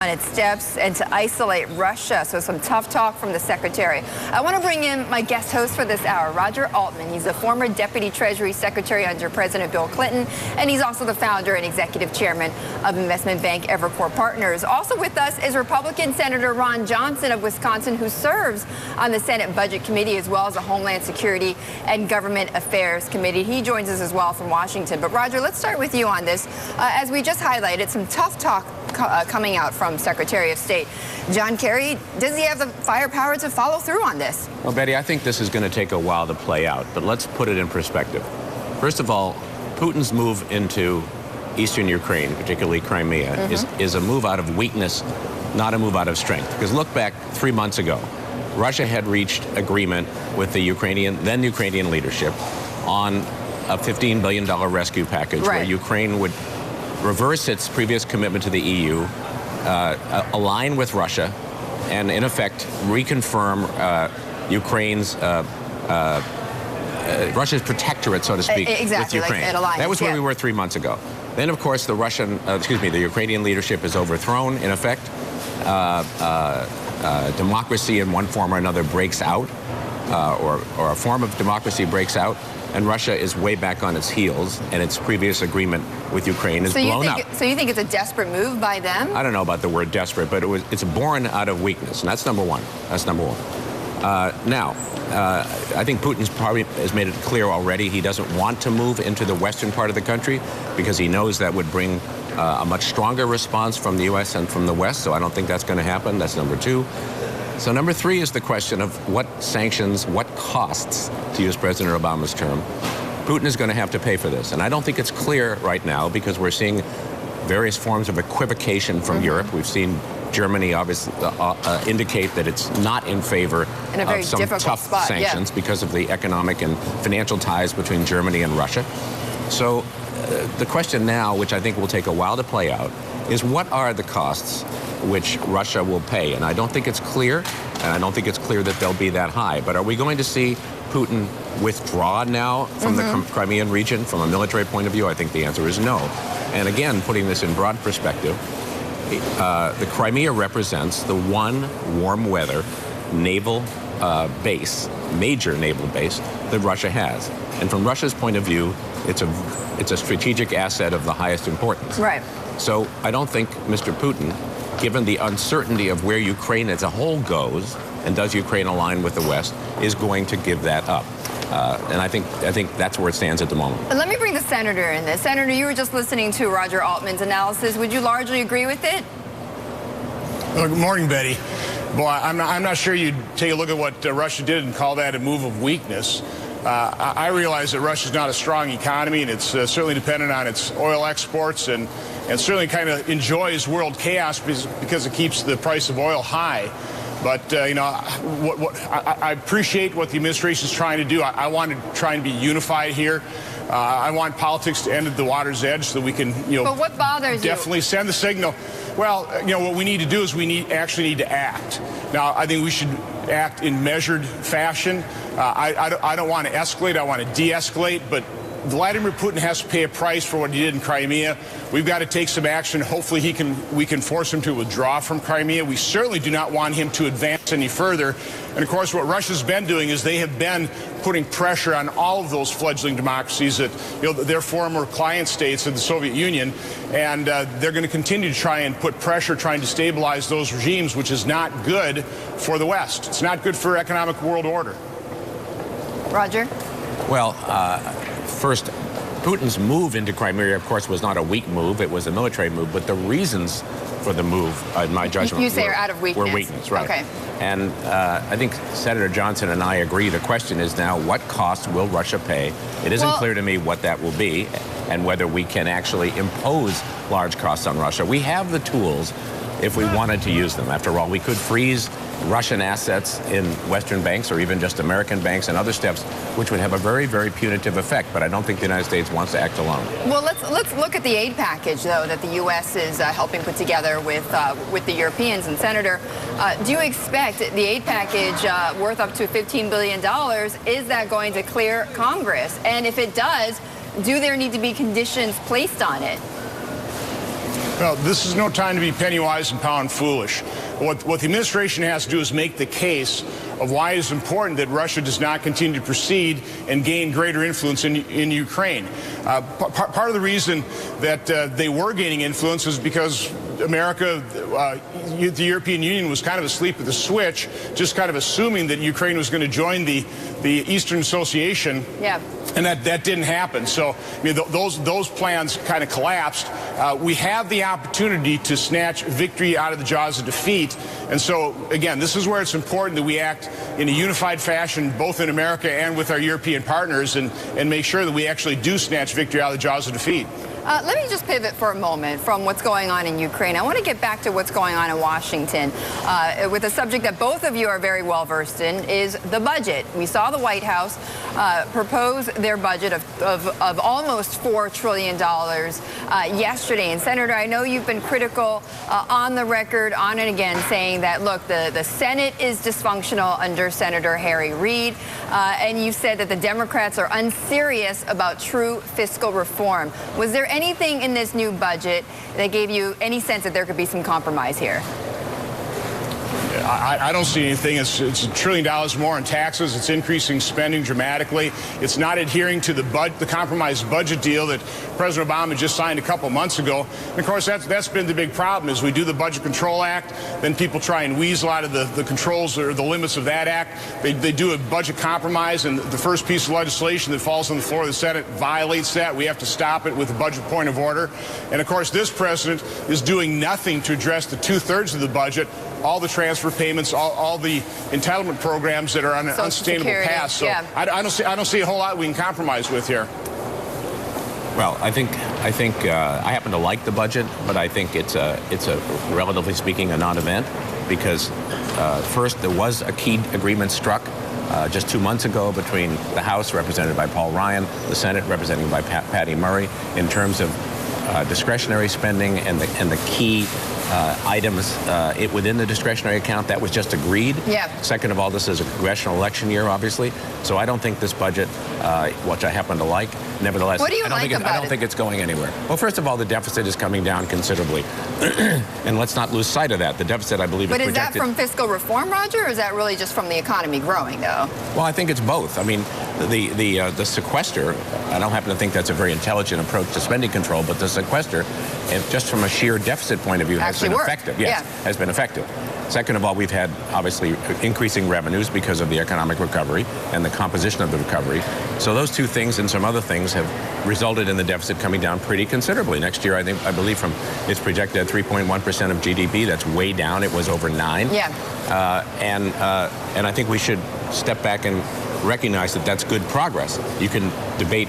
On its steps and to isolate Russia. So some tough talk from the secretary. I want to bring in my guest host for this hour, Roger Altman. He's a former Deputy Treasury Secretary under President Bill Clinton, and he's also the founder and executive chairman of investment bank Evercore Partners. Also with us is Republican Senator Ron Johnson of Wisconsin, who serves on the Senate Budget Committee as well as the Homeland Security and Government Affairs Committee. He joins us as well from Washington. But Roger, let's start with you on this. As we just highlighted, some tough talk coming out from Secretary of State John Kerry. Does he have the firepower to follow through on this? Well, Betty, I think this is going to take a while to play out, but let's put it in perspective. First of all, Putin's move into eastern Ukraine, particularly Crimea, is a move out of weakness, not a move out of strength. Because look back 3 months ago, Russia had reached agreement with the then Ukrainian leadership on a $15 billion rescue package where Ukraine would reverse its previous commitment to the EU, align with Russia, and in effect reconfirm Ukraine's Russia's protectorate, so to speak, with Ukraine. Like that was where we were 3 months ago. Then, of course, the Ukrainian leadership is overthrown. In effect, democracy in one form or another breaks out, or a form of democracy breaks out. And Russia is way back on its heels, and its previous agreement with Ukraine is blown up. So you think it's a desperate move by them? I don't know about the word desperate, but it's born out of weakness, and that's number one. That's number one. Now, I think Putin's probably has made it clear already he doesn't want to move into the western part of the country because he knows that would bring a much stronger response from the U.S. and from the West, so I don't think that's going to happen. That's number two. So number three is the question of what sanctions, what costs, to use President Obama's term, Putin is going to have to pay for this. And I don't think it's clear right now because we're seeing various forms of equivocation from Europe. We've seen Germany obviously indicate that it's not in favor of some tough sanctions because of the economic and financial ties between Germany and Russia. So the question now, which I think will take a while to play out, is what are the costs which Russia will pay? And I don't think it's clear, and I don't think it's clear that they'll be that high. But are we going to see Putin withdraw now from the Crimean region from a military point of view? I think the answer is no. And again, putting this in broad perspective, the Crimea represents the one warm weather naval base, major naval base, that Russia has. And from Russia's point of view, it's a strategic asset of the highest importance. Right. So I don't think Mr. Putin, given the uncertainty of where Ukraine as a whole goes, and does Ukraine align with the West, is going to give that up. And I think that's where it stands at the moment. Let me bring the senator in this. Senator, you were just listening to Roger Altman's analysis. Would you largely agree with it? Well, good morning, Betty. Boy, I'm not sure you'd take a look at what Russia did and call that a move of weakness. I realize that Russia's not a strong economy, and it's certainly dependent on its oil exports, and certainly kind of enjoys world chaos because it keeps the price of oil high. But, you know, I appreciate what the administration is trying to do. I want to try and be unified here. I want politics to end at the water's edge so that we can, you know, but what bothers definitely send the signal. Well, you know, what we need to do is we actually need to act. Now, I think we should act in measured fashion. I don't want to escalate. I want to de-escalate. But Vladimir Putin has to pay a price for what he did in Crimea. We've got to take some action. Hopefully we can force him to withdraw from Crimea. We certainly do not want him to advance any further. And, of course, what Russia's been doing is they have been putting pressure on all of those fledgling democracies that, you know, their former client states of the Soviet Union. And they're going to continue to try and put pressure, trying to stabilize those regimes, which is not good for the West. It's not good for economic world order. Roger? Well, first, Putin's move into Crimea, of course, was not a weak move. It was a military move. But the reasons for the move, in my judgment, you say are out of weakness. Were weakness, right? Okay. And I think Senator Johnson and I agree. The question is now, what cost will Russia pay? It isn't clear to me what that will be and whether we can actually impose large costs on Russia. We have the tools if we wanted to use them. After all, we could freeze Russian assets in Western banks or even just American banks and other steps, which would have a very, very punitive effect. But I don't think the United States wants to act alone. Well, let's look at the aid package, though, that the U.S. is helping put together with the Europeans. And, Senator, do you expect the aid package worth up to $15 billion, is that going to clear Congress? And if it does, do there need to be conditions placed on it? Well, this is no time to be penny wise and pound foolish. What the administration has to do is make the case of why it is important that Russia does not continue to proceed and gain greater influence in Ukraine. Part of the reason that they were gaining influence is because America, the European Union, was kind of asleep at the switch, just kind of assuming that Ukraine was going to join the Eastern Association. Yeah. And that didn't happen. So I mean, those plans kind of collapsed. We have the opportunity to snatch victory out of the jaws of defeat. And so, again, this is where it's important that we act in a unified fashion, both in America and with our European partners, and make sure that we actually do snatch victory out of the jaws of defeat. Let me just pivot for a moment from what's going on in Ukraine. I want to get back to what's going on in Washington with a subject that both of you are very well versed in, is the budget. We saw the White House propose their budget of almost $4 trillion yesterday. And Senator, I know you've been critical on the record, on and again, saying that, look, the Senate is dysfunctional under Senator Harry Reid. And you said that the Democrats are unserious about true fiscal reform. Was there anything in this new budget that gave you any sense that there could be some compromise here? I don't see anything. It's $1 trillion more in taxes. It's increasing spending dramatically. It's not adhering to the compromised budget deal that President Obama just signed a couple months ago. And of course, that's been the big problem. Is we do the Budget Control Act, then people try and weasel out of the controls or the limits of that act. They do a budget compromise, and the first piece of legislation that falls on the floor of the Senate violates that. We have to stop it with a budget point of order. And of course, this president is doing nothing to address the 2/3 of the budget, all the transfer payments, all the entitlement programs that are on an Social unsustainable Security, path. So yeah. I don't see a whole lot we can compromise with here. Well, I think I happen to like the budget, but I think it's a relatively speaking a non-event because first there was a key agreement struck just 2 months ago between the House, represented by Paul Ryan, the Senate, represented by Patty Murray, in terms of discretionary spending and the key items within the discretionary account. That was just agreed. Yeah. Second of all, this is a congressional election year, obviously. So I don't think this budget, which I happen to like, nevertheless, what do you like about I don't think it's going anywhere. Well, first of all, the deficit is coming down considerably. And let's not lose sight of that. The deficit, I believe, But is is projected. that from fiscal reform, Roger, or is that really just from the economy growing, though? Well, I think it's both. I mean, the sequester, I don't happen to think that's a very intelligent approach to spending control, but the sequester, and just from a sheer deficit point of view, has been effective. Yes, has been effective. Second of all, we've had, obviously, increasing revenues because of the economic recovery and the composition of the recovery. So those two things and some other things have resulted in the deficit coming down pretty considerably. Next year, I believe it's projected at 3.1% of GDP. That's way down. It was over 9%. Yeah. And I think we should step back and recognize that that's good progress. You can debate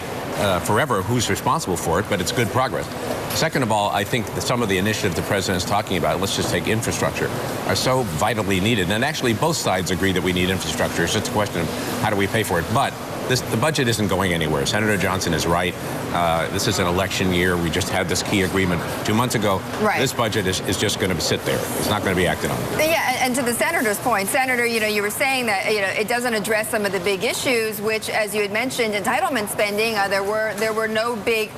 forever who's responsible for it, but it's good progress. Second of all, I think that some of the initiatives the president is talking about, let's just take infrastructure, are so vitally needed. And actually, both sides agree that we need infrastructure. It's just a question of how do we pay for it. But the budget isn't going anywhere. Senator Johnson is right. This is an election year. We just had this key agreement 2 months ago. Right. This budget is just going to sit there. It's not going to be acted on. Yeah, and to the senator's point, Senator, you were saying that it doesn't address some of the big issues, which, as you had mentioned, entitlement spending. There were no big,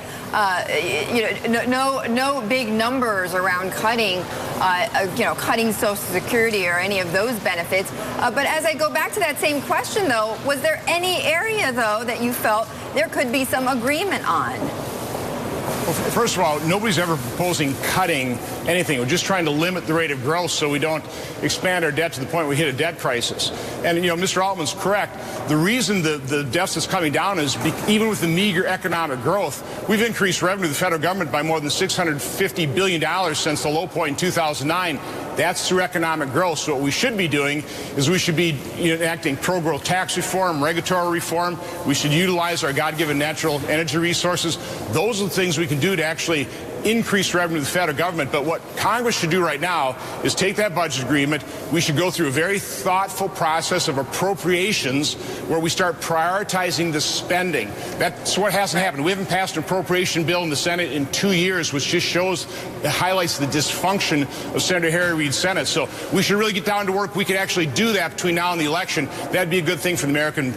no big numbers around cutting, cutting Social Security or any of those benefits. But as I go back to that same question, though, was there any area, though, that you felt there could be some agreement on? Well, first of all, nobody's ever proposing cutting anything. We're just trying to limit the rate of growth so we don't expand our debt to the point we hit a debt crisis. And, Mr. Altman's correct. The reason the deficit's coming down is even with the meager economic growth, we've increased revenue to the federal government by more than $650 billion since the low point in 2009. That's through economic growth. So what we should be doing is we should be enacting pro-growth tax reform, regulatory reform. We should utilize our God-given natural energy resources. Those are the things we can do to actually increase revenue to the federal government. But what Congress should do right now is take that budget agreement. We should go through a very thoughtful process of appropriations where we start prioritizing the spending. That's what hasn't happened. We haven't passed an appropriation bill in the Senate in 2 years, which just highlights the dysfunction of Senator Harry Reid's Senate. So we should really get down to work. We could actually do that between now and the election. That'd be a good thing for the American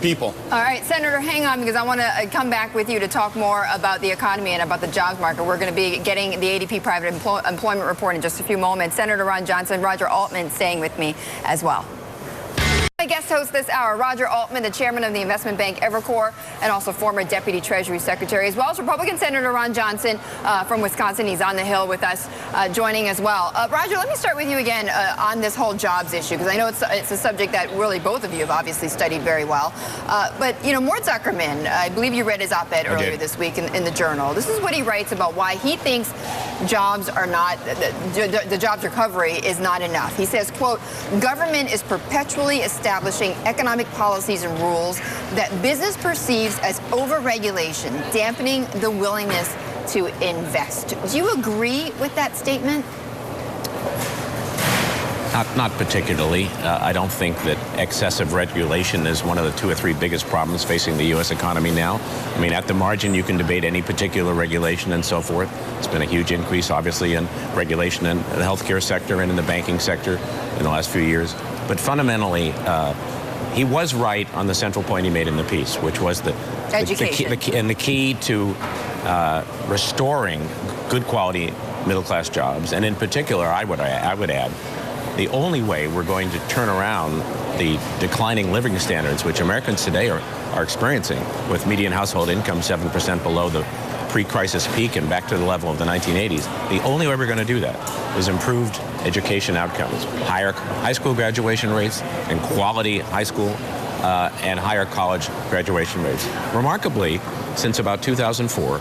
people. All right, Senator, hang on, because I want to come back with you to talk more about the economy and about the jobs market. We're going to be getting the ADP private employment report in just a few moments. Senator Ron Johnson, Roger Altman staying with me as well. My guest host this hour, Roger Altman, the chairman of the investment bank Evercore, and also former Deputy Treasury Secretary, as well as Republican Senator Ron Johnson from Wisconsin. He's on the Hill with us, joining as well. Roger, let me start with you again on this whole jobs issue, because I know it's a subject that really both of you have obviously studied very well. But, you know, Mort Zuckerman, I believe you read his op-ed earlier this week in the Journal. This is what he writes about why he thinks jobs are not, the jobs recovery is not enough. He says, quote, government is perpetually establishing economic policies and rules that business perceives as over-regulation, dampening the willingness to invest. Do you agree with that statement? Not particularly. I don't think that excessive regulation is one of the 2 or 3 biggest problems facing the U.S. economy now. I mean, at the margin, you can debate any particular regulation and so forth. It's been a huge increase, obviously, in regulation in the healthcare sector and in the banking sector in the last few years. But fundamentally, he was right on the central point he made in the piece, which was the key to restoring good quality middle-class jobs. And in particular, I would add, the only way we're going to turn around the declining living standards, which Americans today are experiencing, with median household income 7% below the pre-crisis peak and back to the level of the 1980s, the only way we're going to do that is improved education outcomes, higher high school graduation rates and quality high school and higher college graduation rates. Remarkably, since about 2004,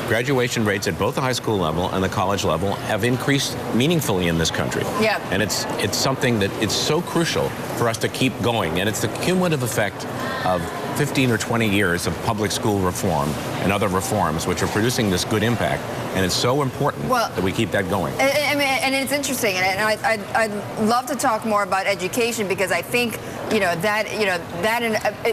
graduation rates at both the high school level and the college level have increased meaningfully in this country. Yeah. And it's something that it's so crucial for us to keep going. And it's the cumulative effect of 15 or 20 years of public school reform and other reforms which are producing this good impact. And it's so important that we keep that going. And it's interesting, and I'd love to talk more about education, because I think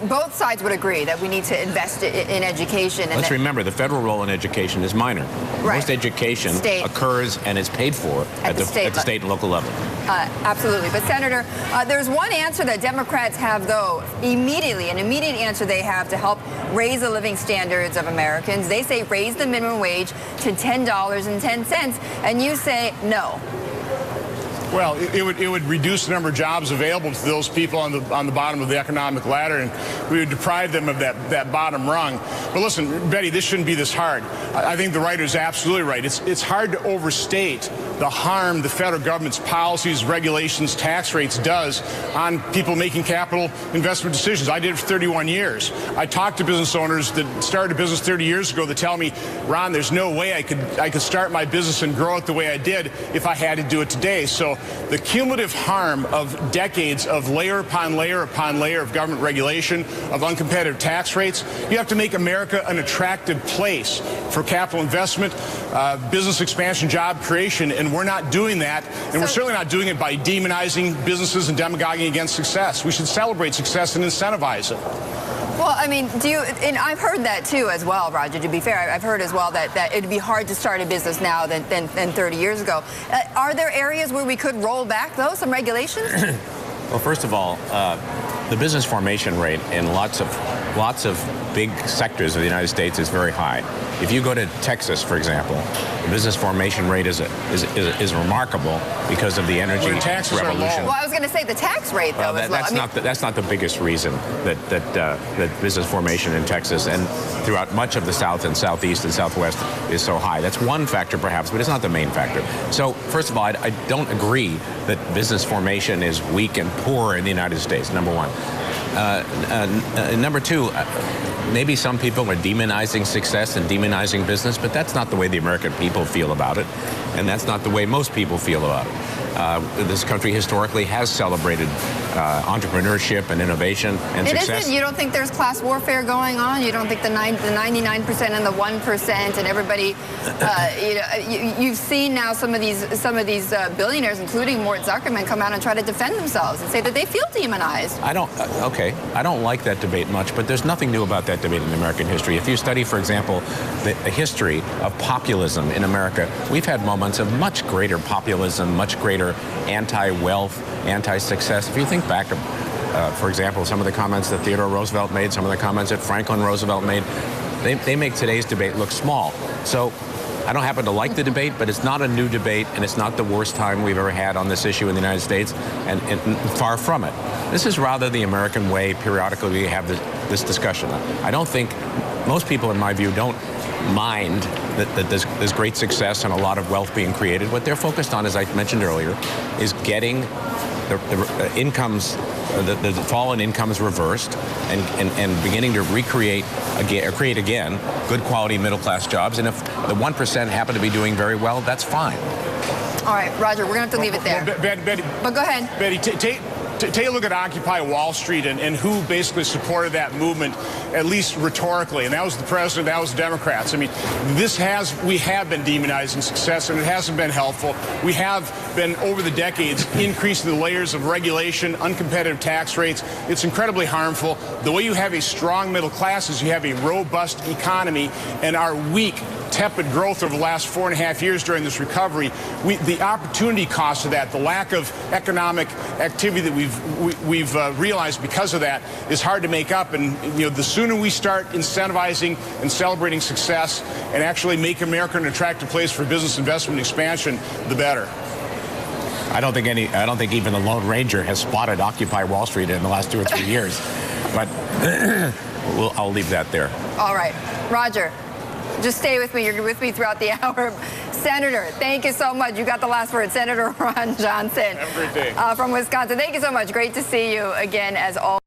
both sides would agree that we need to invest in education. Let's remember, the federal role in education is minor. Right. Most education occurs and is paid for at the state and local level. Absolutely. But Senator, there's one answer that Democrats have, though, an immediate answer they have to help raise the living standards of Americans. They say raise the minimum wage to $10.10, and you say no. Well, it would reduce the number of jobs available to those people on the bottom of the economic ladder, and we would deprive them of that bottom rung. But listen, Betty, this shouldn't be this hard. I think the writer is absolutely right. It's hard to overstate the harm the federal government's policies, regulations, tax rates does on people making capital investment decisions. I did it for 31 years. I talked to business owners that started a business 30 years ago that tell me, Ron, there's no way I could start my business and grow it the way I did if I had to do it today. So the cumulative harm of decades of layer upon layer upon layer of government regulation, of uncompetitive tax rates, you have to make America an attractive place for capital investment, business expansion, job creation, and we're not doing that, and we're certainly not doing it by demonizing businesses and demagoguing against success. We should celebrate success and incentivize it. Well, I mean, and I've heard that too as well, Roger, to be fair. I've heard as well that it'd be hard to start a business now than 30 years ago. Are there areas where we could roll back, though, some regulations? Well, first of all, the business formation rate in lots of big sectors of the United States is very high. If you go to Texas, for example, the business formation rate is remarkable because of the energy revolution. Well, I was going to say the tax rate, though, is low. That's not the biggest reason that business formation in Texas and throughout much of the South and Southeast and Southwest is so high. That's one factor, perhaps, but it's not the main factor. So, first of all, I don't agree that business formation is weak and poor in the United States, number one. Number two, maybe some people are demonizing success and demonizing business, but that's not the way the American people feel about it, and that's not the way most people feel about it. This country historically has celebrated entrepreneurship and innovation and success. You don't think there's class warfare going on? You don't think the 99% and the 1% and everybody, you've seen now some of these billionaires, including Mort Zuckerman, come out and try to defend themselves and say that they feel demonized. I don't like that debate much, but there's nothing new about that debate in American history. If you study, for example, the history of populism in America, we've had moments of much greater populism, much greater anti-wealth, anti-success. If you think back For example, some of the comments that Theodore Roosevelt made, some of the comments that Franklin Roosevelt made, they make today's debate look small. So I don't happen to like the debate, but it's not a new debate, and it's not the worst time we've ever had on this issue in the United States, and far from it. This is rather the American way. Periodically we have this discussion. I don't think most people, in my view, don't mind that there's great success and a lot of wealth being created. What they're focused on, as I mentioned earlier, is getting the incomes, the fall in incomes reversed, and beginning to recreate again, or create again, good quality middle-class jobs. And if the 1% happen to be doing very well, that's fine. All right, Roger, we're going to have to leave it there. Betty, but go ahead. Betty, take a look at Occupy Wall Street and who basically supported that movement, at least rhetorically, and that was the president, that was the Democrats. I mean, we have been demonizing success, and it hasn't been helpful. We have been, over the decades, increasing the layers of regulation, uncompetitive tax rates. It's incredibly harmful. The way you have a strong middle class is you have a robust economy, and our weak, tepid growth over the last 4.5 years during this recovery, the opportunity cost of that, the lack of economic activity that we've realized because of that is hard to make up. And the sooner we start incentivizing and celebrating success and actually make America an attractive place for business investment and expansion, the better. I don't think even the Lone Ranger has spotted Occupy Wall Street in the last 2 or 3 years. But I'll leave that there. All right, Roger. Just stay with me. You're with me throughout the hour. Senator, thank you so much. You got the last word. Senator Ron Johnson. Have a great day. From Wisconsin. Thank you so much. Great to see you again, as always.